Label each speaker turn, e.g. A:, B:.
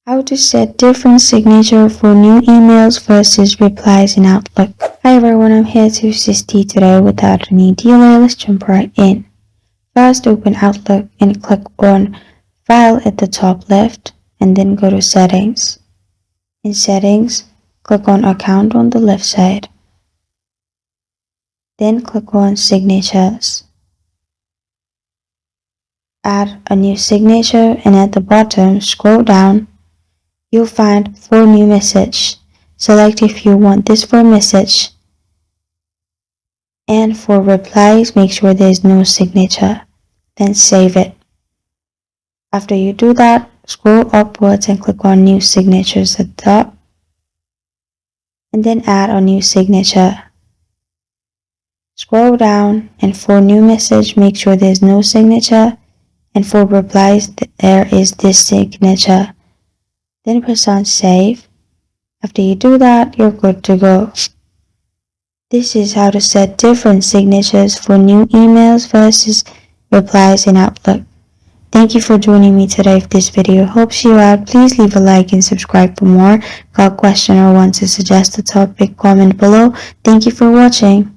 A: How to set different signature for new emails versus replies in Outlook. Hi everyone, I'm here to assist you today without any delay. Let's jump right in. First, open Outlook and click on File at the top left and then go to Settings. In Settings, click on Account on the left side. Then click on Signatures. Add a new signature and at the bottom, scroll down. You'll find For New Message. Select if you want this for message. And for replies, make sure there's no signature. Then save it. After you do that, scroll upwards and click on New Signatures at the top. And then add a new signature. Scroll down and for new message, make sure there's no signature. And for replies, there is this signature. Then press on Save. After you do that, you're good to go. This is how to set different signatures for new emails versus replies in Outlook. Thank you for joining me today. If this video helps you out, please leave a like and subscribe for more. Got a question or want to suggest a topic, comment below. Thank you for watching.